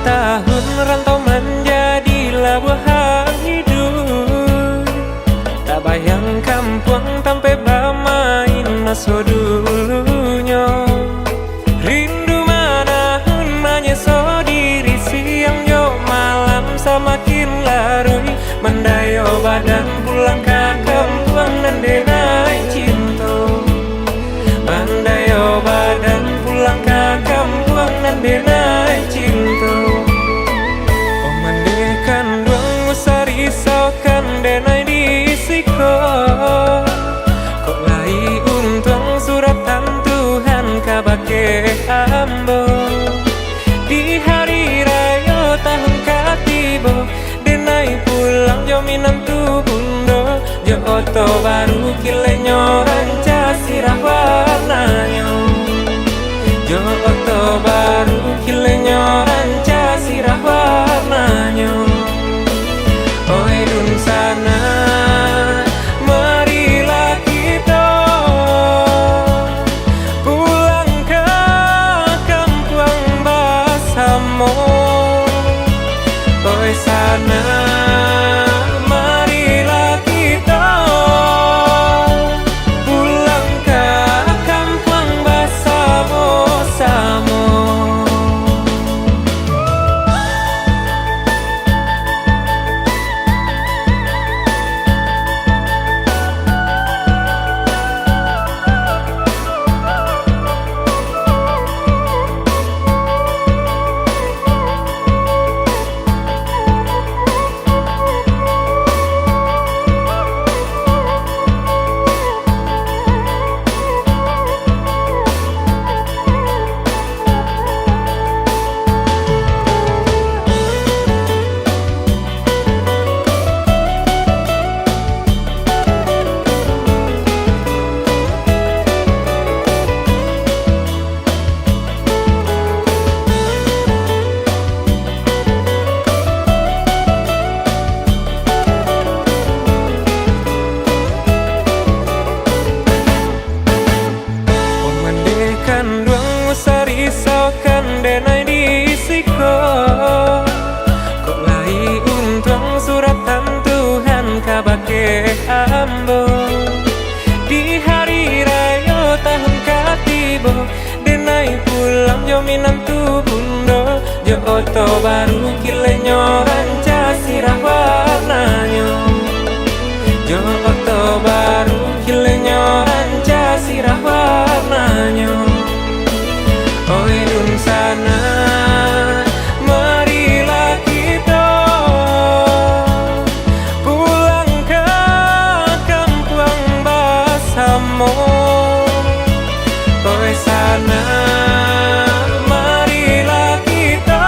Tahun rantau menjadilah buah hidup. Tak bayang kampung tanpa bermain masa dulunya. Rindu manahun menyeso diri siang jo malam semakin larui. Mendayo badan pulang ke kampung dan denai cinta. Mendayo badan pulang ke kampung dan denai cinta. Risaukan denai disiko. Kok lai untung suratan Tuhan kabake ambo. Di hari raya tahun katibo denai pulang jo minantu bundo. Jo oto baru kilenyo ranca sirah warnanya. Jo oto baru kilenyo ranca sirah warnanya. Oi dun sana, marilah kita pulang ke kampung Basamo. Oi sana, marilah kita pulang ke kampung Basamo Samo. Risaukan denai disiko. Kok lai untung suratan Tuhan kabake ambo. Di hari raya tahun katibo denai pulang jo minantu bundo. Jo oto baru kilenyo ranca sirah warnanya. Jo oto baru kilenyo ranca sirah warnanya. Oi dun sana, marilah kita pulang ke kampung Basamo. Oi sana, marilah kita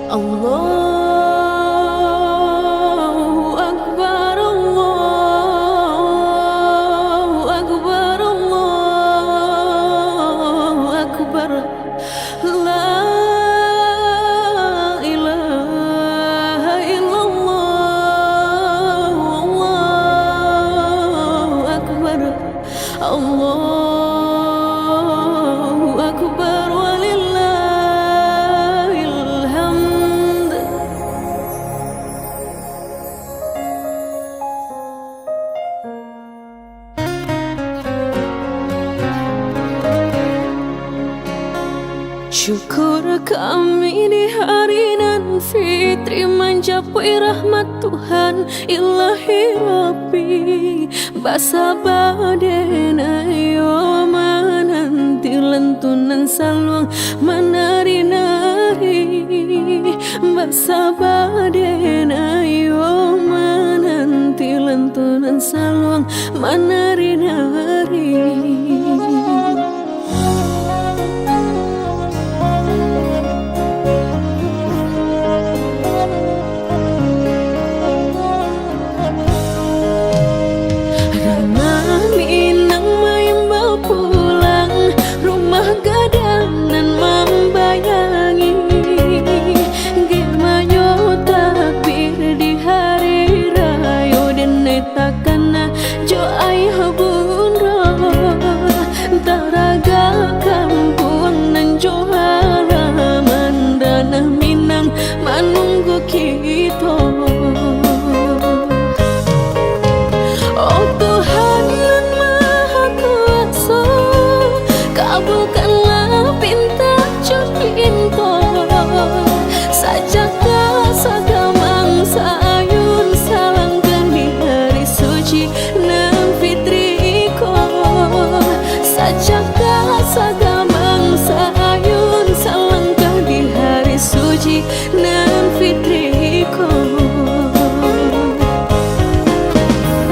Allahu Akbar, Allahu Akbar, Allahu Akbar. La ilaha illallah, Allahu Akbar, Allahu Akbar, walillahil hamd. Syukur kami di hari nan fitri mencapai rahmat Tuhan Ilahi Rabbi. Basa badena yo mananti lentunan saluang menari-nari. Basa badena yo mananti lentunan saluang menari-nari. Taraga kampung nan johala mandana minang manunggu kita. Oh Tuhan yang Maha Kuasa, kabulkanlah pinta pinta sajaka sagamang sayun salangkan di hari suci nan fitriko. Sajaka sagamang sayun salangkah di hari suci nan fitriko.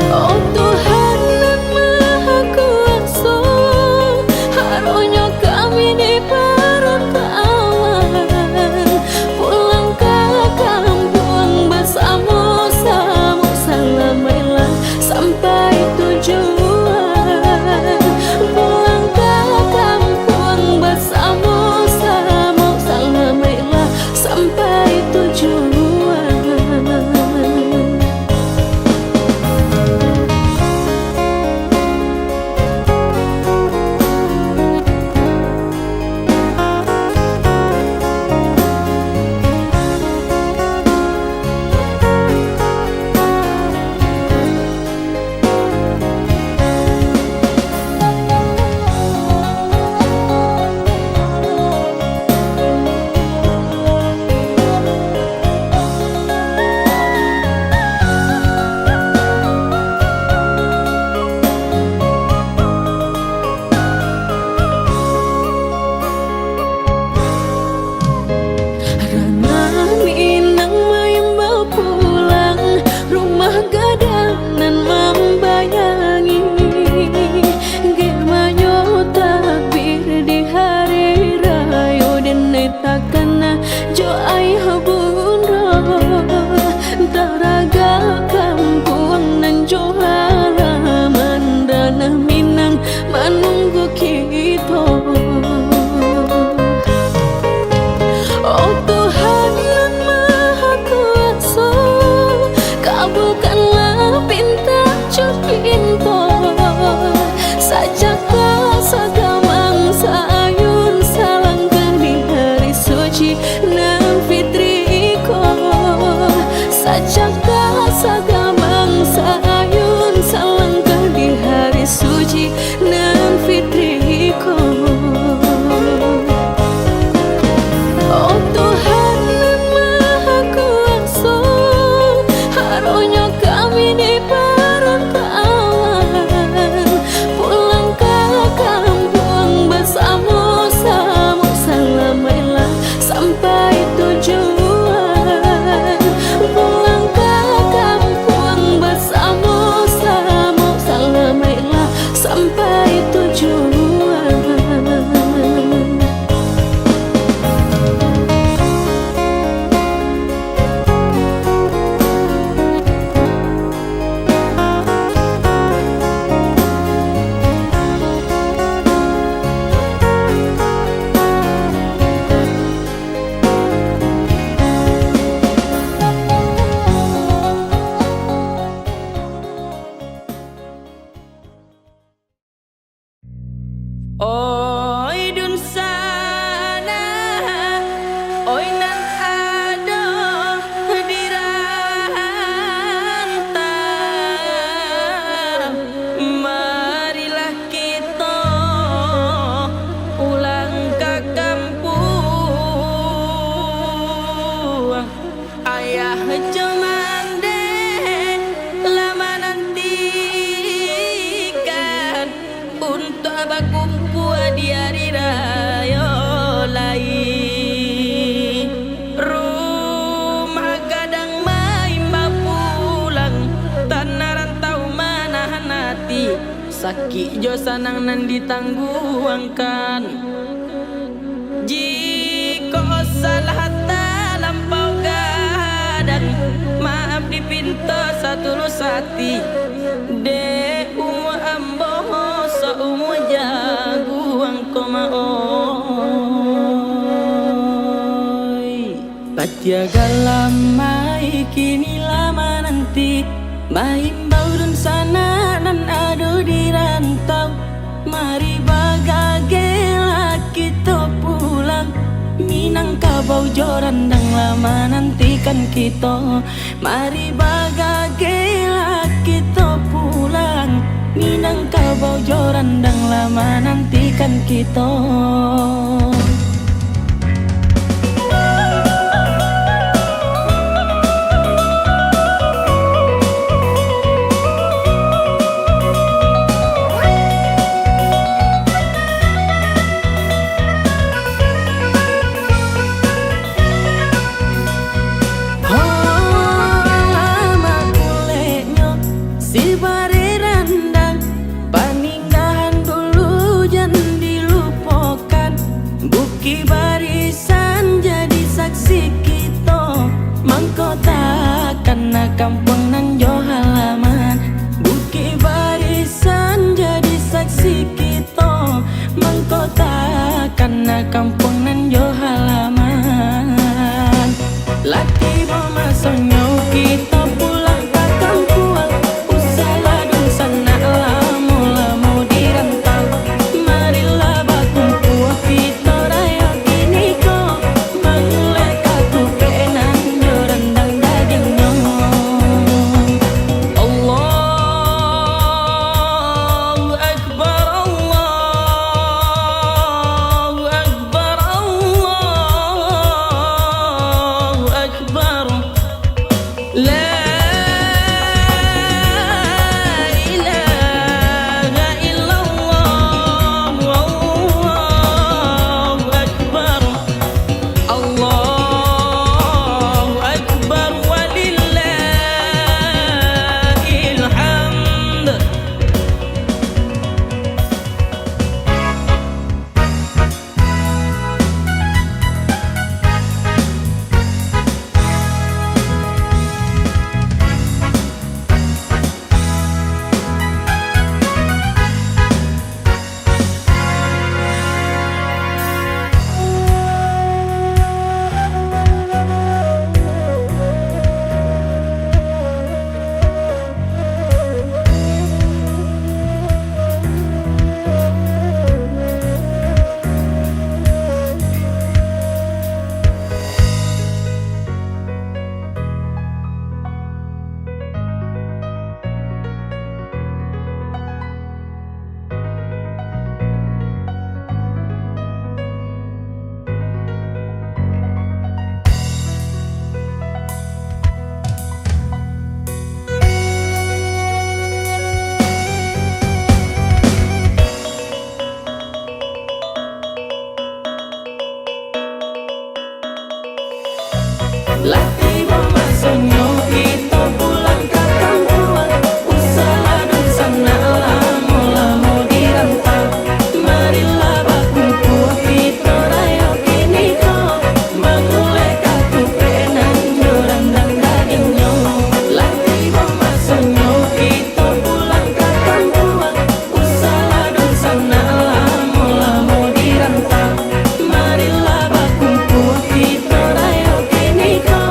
Oh Tuhan yang Maha Kuasa, harunya kami diperkawan pulang ke kampung bersama-sama selamanya sampai tujuan. Pulang ke kampung Jo sanang nan ditangguhkan. Jika salah lampau gadang, maaf dipinta satulus hati. De umu amboh saumu jaguang komaoi. Patiaga lamai kini lama nanti, mahimbau dan sana dan ado di rantau. Mari bagagelah kita pulang, Minangkabau joran dan lama nantikan kita. Mari bagagelah kita pulang, Minangkabau joran dan lama nantikan kita. Karena kampung nan jo halaman, Bukit Barisan jadi saksi kita. Mengkota karena kampung nan jo halaman. Laki masonyo kita pulang ke kampung, usaha dun sana lamu dirantau. Marilah bakumpul kita raya kini ko, mangulai katu penan joran dan dagingnya. Laki masonyo kita pulang ke kampung, usaha dan sana lamu dirantau. Marilah bakumpul kita raya kini ko, mangulai katu penan joran dan dagingnya. Laki masonyo kita pulang ke kampung, usaha dan sana lamu dirantau. Marilah bakumpul kita raya kini ko,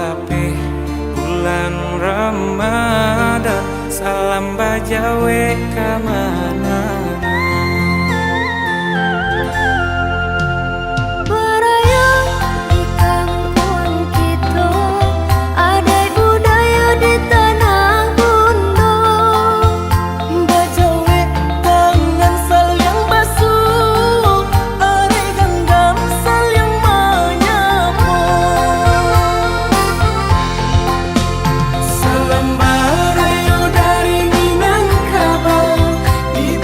tapi bulan Ramadan salam bajawe kamana. Barayang di kampung kita ada budaya di tanah gunung. Bajawe tangan saling basuh, are genggam saling menyapa. Salam barayo dari Minangkabau, di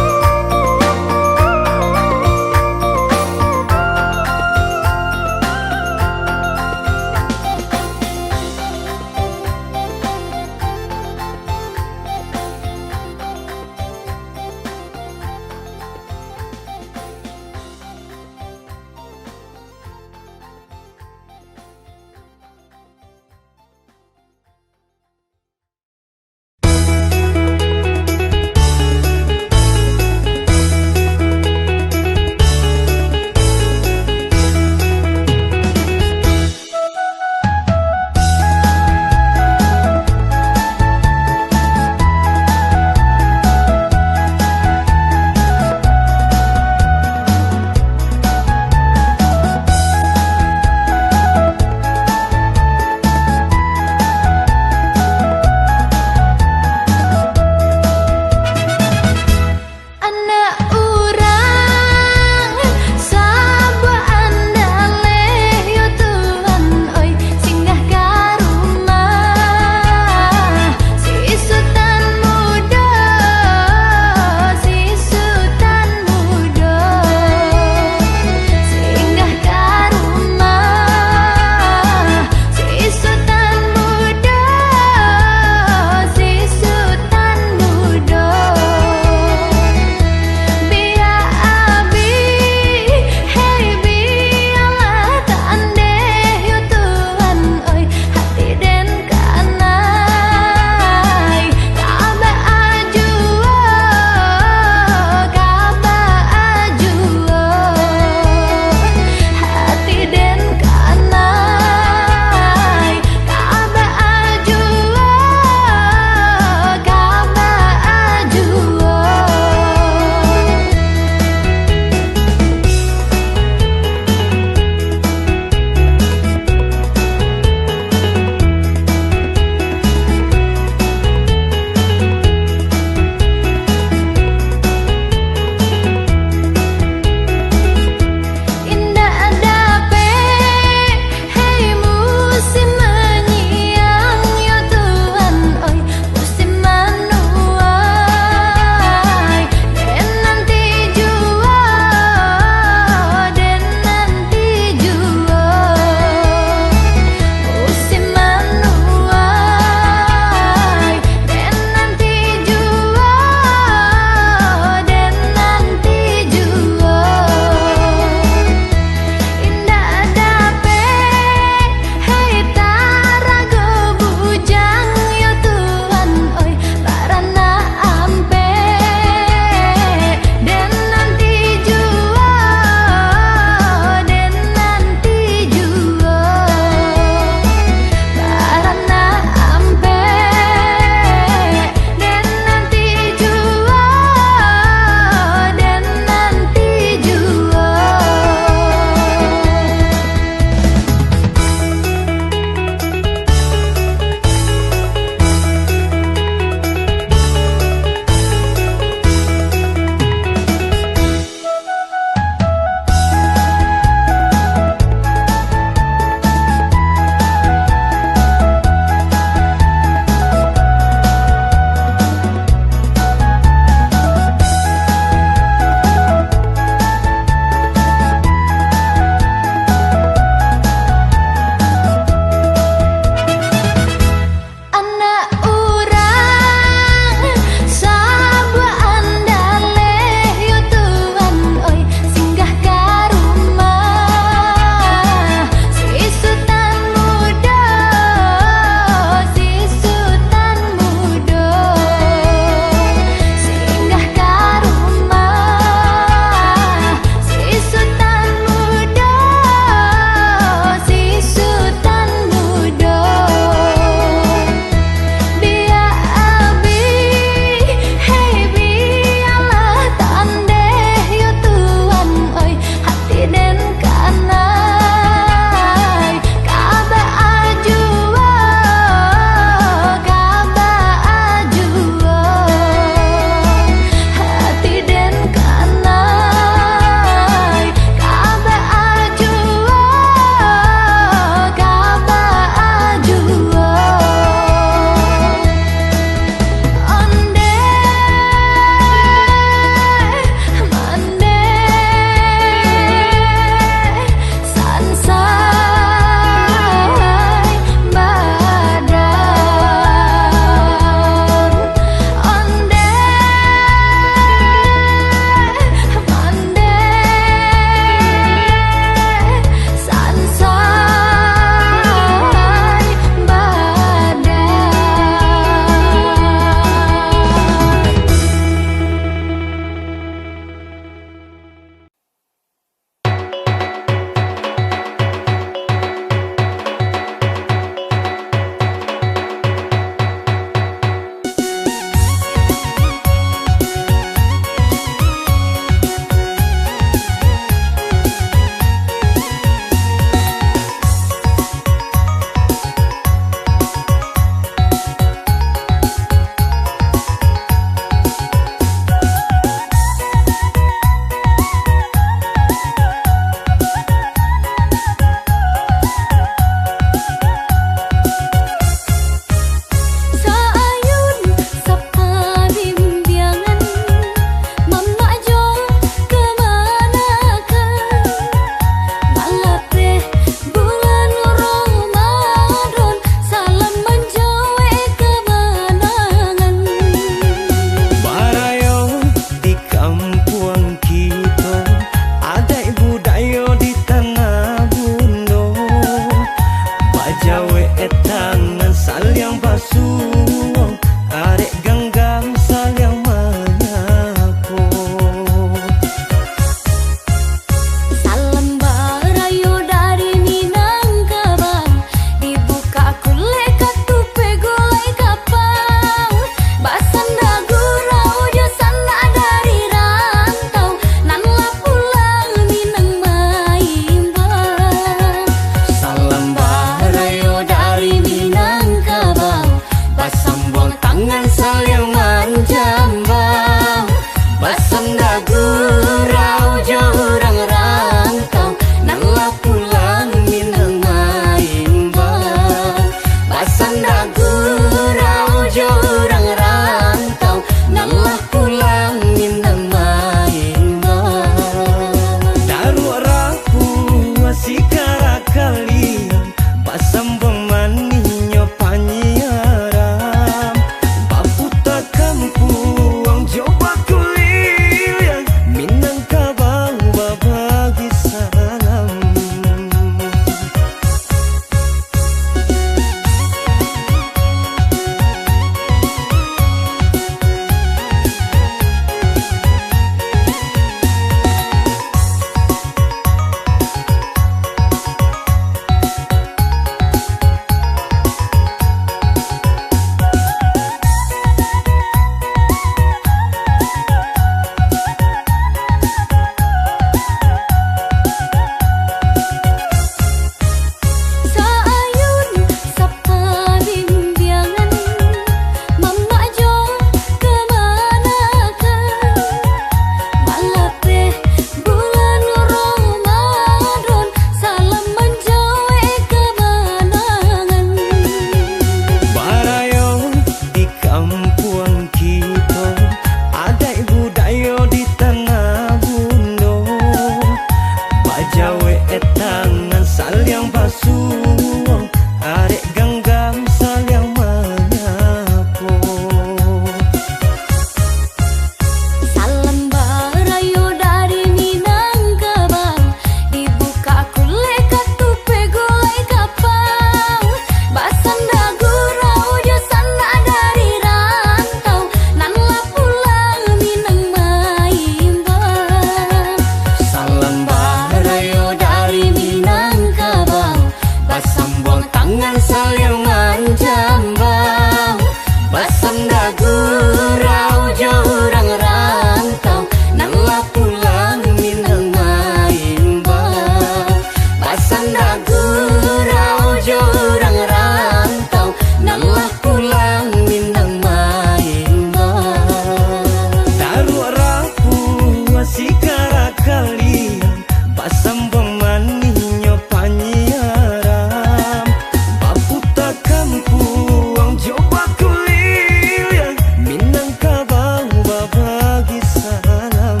salam.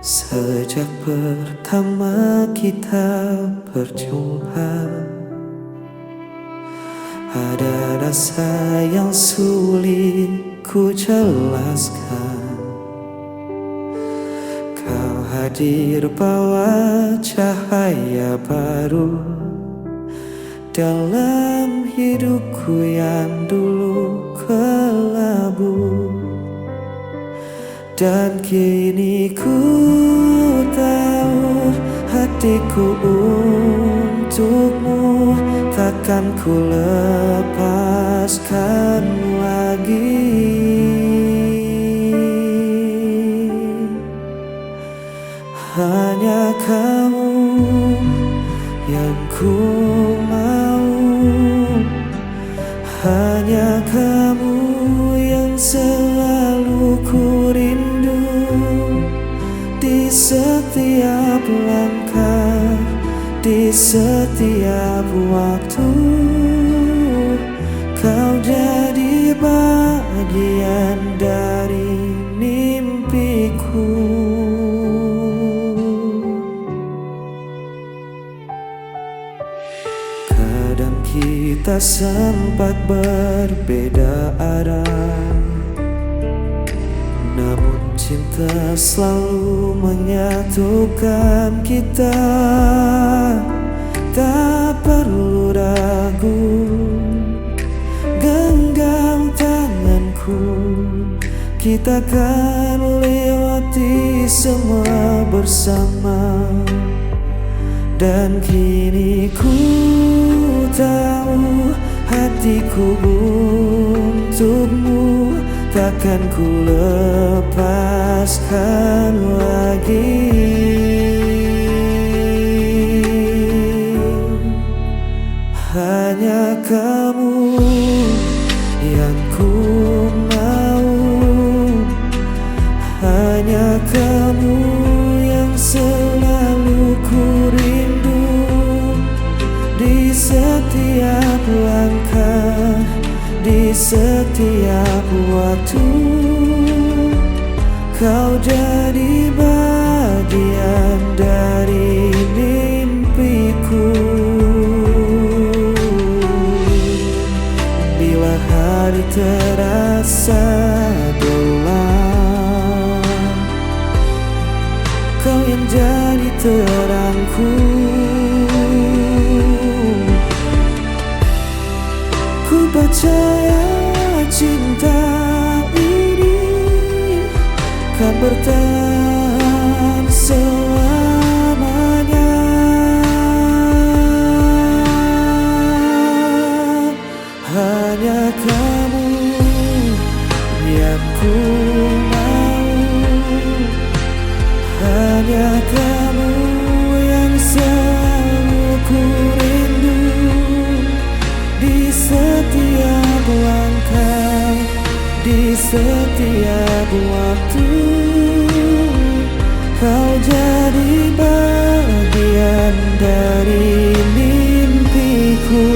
Sejak pertama kita berjumpa, ada rasa yang sulit ku jelaskan. Kau hadir bawa cahaya baru dalam hidupku yang dulu kelabu. Dan kini ku tahu hatiku untukmu takkan ku lepaskan lagi. Hanya kamu yang ku mau, hanya kamu yang selalu ku rindu. Di setiap langkah, di setiap waktu, kau jadi bagian dari mimpiku. Kadang kita sempat berbeda arah, namun cinta selalu menyatukan kita. Tak perlu ragu, genggam tanganku, kita akan lewati semua bersama. Dan kini ku tahu hatiku untukmu takkan ku lepaskan lagi. Hanya kamu yang ku mau, hanya kamu yang selalu ku rindu. Di setiap langkah, di setiap waktu, kau jadi bagian dari mimpiku. Bila hari terasa gelap, kau yang jadi terangku. Ku percaya cinta ini kan bertahan selamanya. Hanya kamu yang ku mau, hanya kamu yang selalu ku rindu. Di setiap langkah, di setiap waktu, kau jadi bagian dari mimpiku.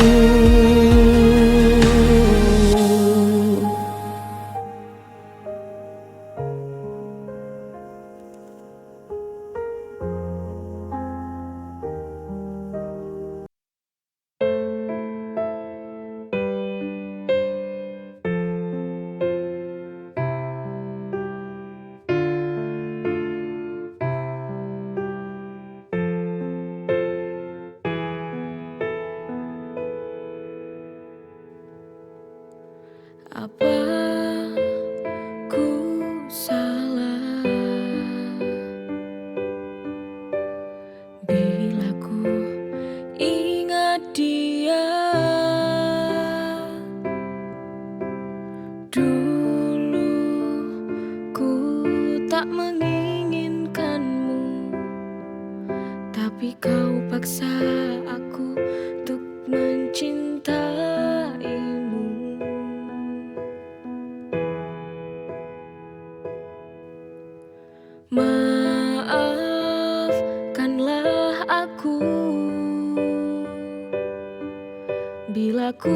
Apa ku salah bila ku ingat dia?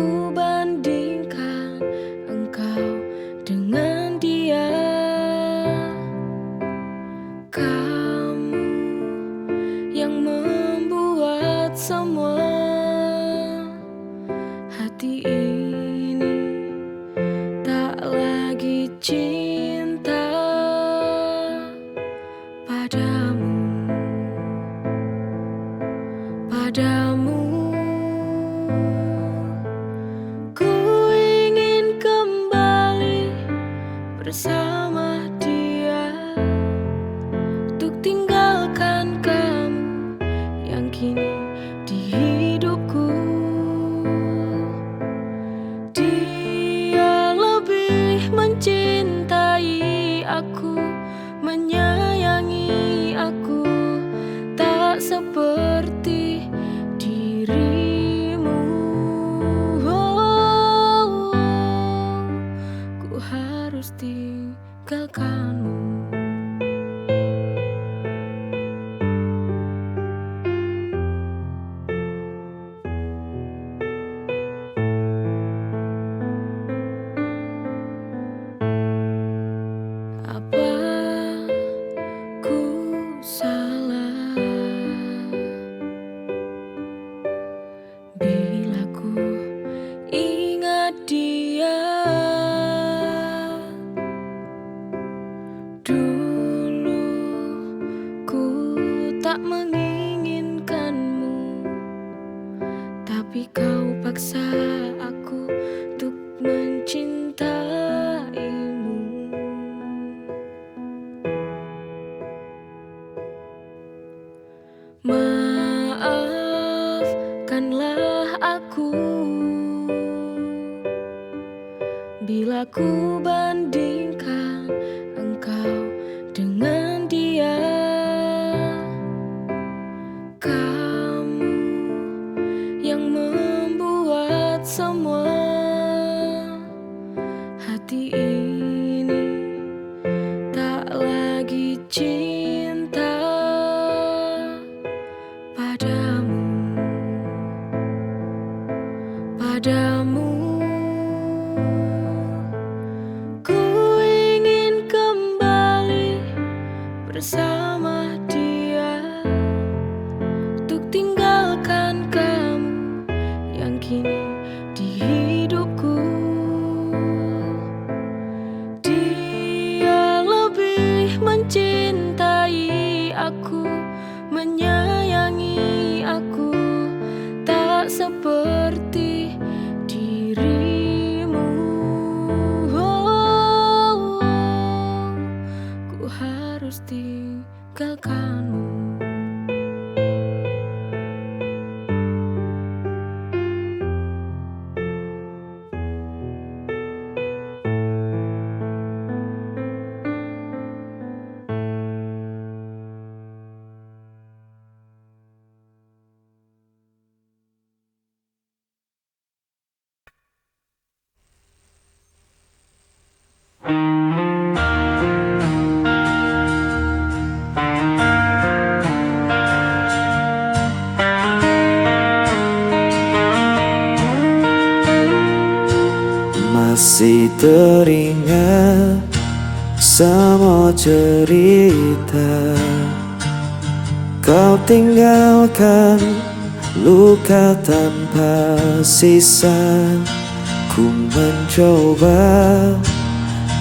ku bandingkan engkau dengan dia. Kamu yang membuat semua hati ini tak lagi cinta padamu, padamu. Ku ingin kembali bersama dia untuk tinggalkan kamu yang kini di hidupku. Dia lebih mencintai aku, menyayangi aku, tak seperti dirimu. Ku harus tinggalkanmu. Apa ku salah bila ku ingat dia? Dulu ku tak menginginkanmu, tapi kau paksa aku untuk mencintaimu. Maafkanlah aku bila ku bandingkan engkau dengan dia. Kamu yang membuat semua hati ini tak lagi cinta padamu, padamu. Ku ingin kembali bersama dia untuk tinggalkan kamu yang kini di hidupku. Dia lebih mencintai aku, menyayangi aku, tak seperti dirimu. Ku harus tinggalkanmu. Masih teringat semua cerita, kau tinggalkan luka tanpa sisa. Ku mencoba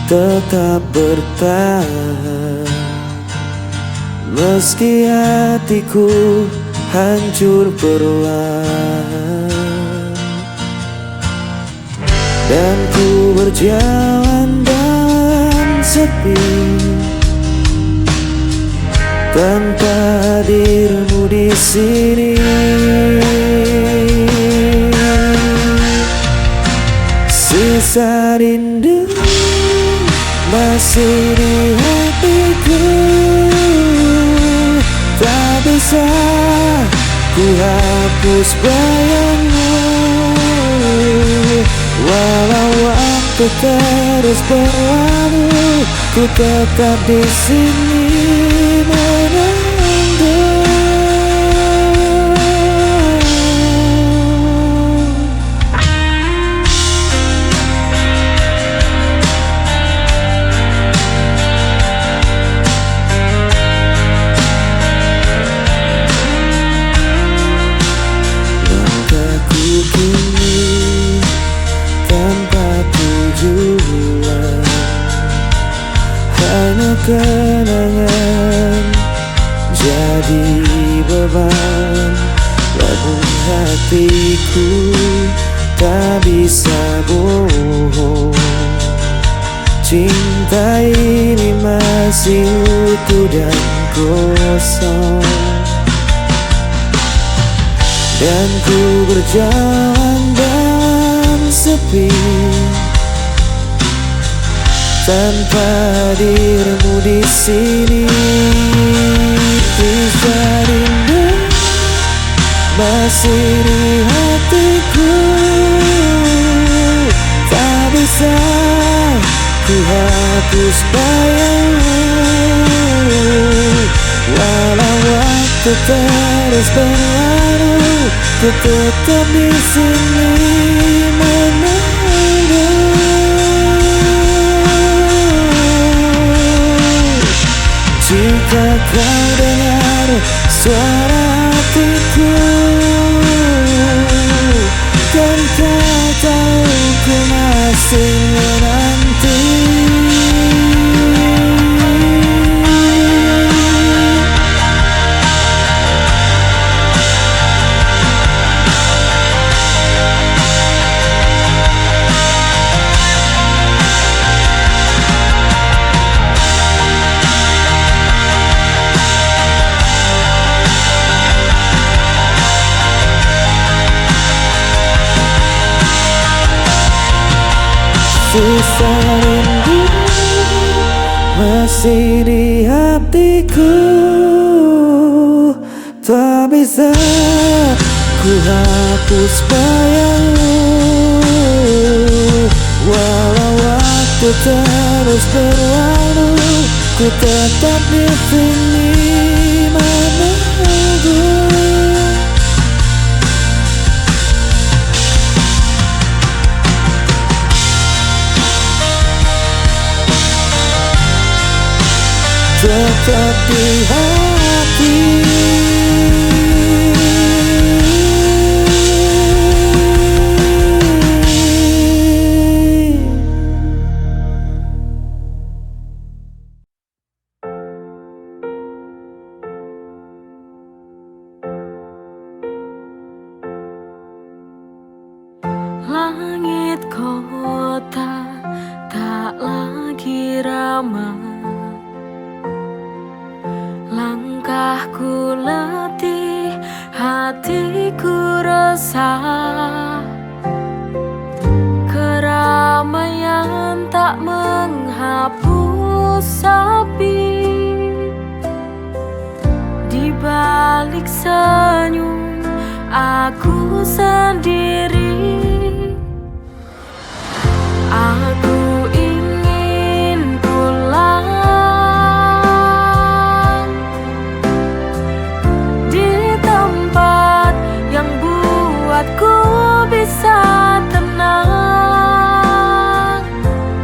tetap bertahan, meski hatiku hancur perlahan. Dan ku berjalan dalam sepi, tanpa hadirmu di sini. Sisa rindu masih di hatiku, tak bisa ku hapus bayangmu. Walau waktu terus berlalu, ku tetap di sini menunggu. kenangan jadi beban, namun hatiku tak bisa bohong. Cinta ini masih utuh dan kosong, dan ku berjalan dalam sepi tanpa dirimu di sini. Kisah rindu masih di hatiku, tak bisa ku hapus bayangmu. Walau waktu terus berlalu, ku tetap di sini menunggu. Jika kau dengar suara hatiku, kan kau tahu ku masih menanti. Sisa rindu masih di hatiku, tak bisa ku hapus bayangmu. Walau waktu terus berlalu, ku tetap di sini menunggu. Tetap di hati. Langit kota tak lagi ramai, langkahku letih, hatiku resah. Keramaian tak menghapus sepi, di balik senyum aku sendiri. Aku ingin pulang di tempat yang buatku bisa tenang,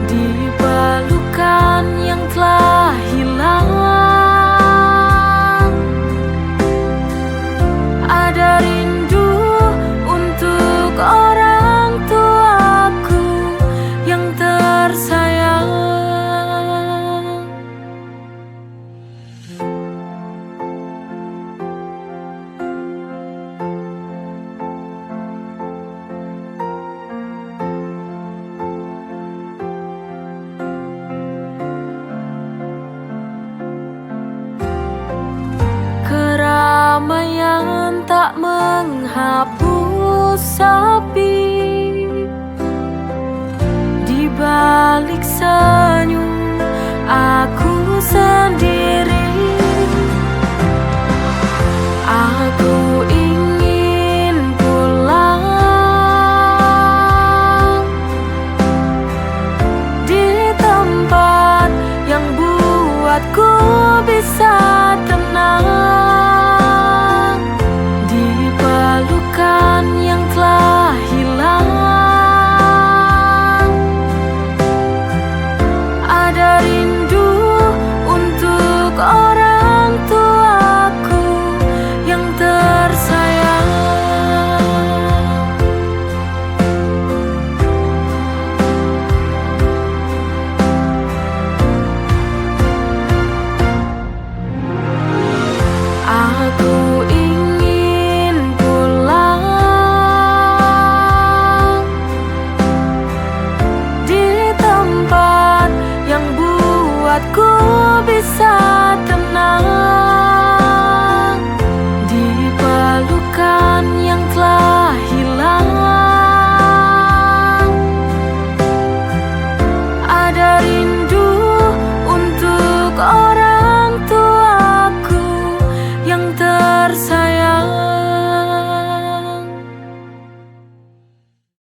di pelukan yang telah hilang. Ada rindu untuk orang tuaku yang tersayang. Keramaian tak menghapus sepi, di balik senyum aku sendiri.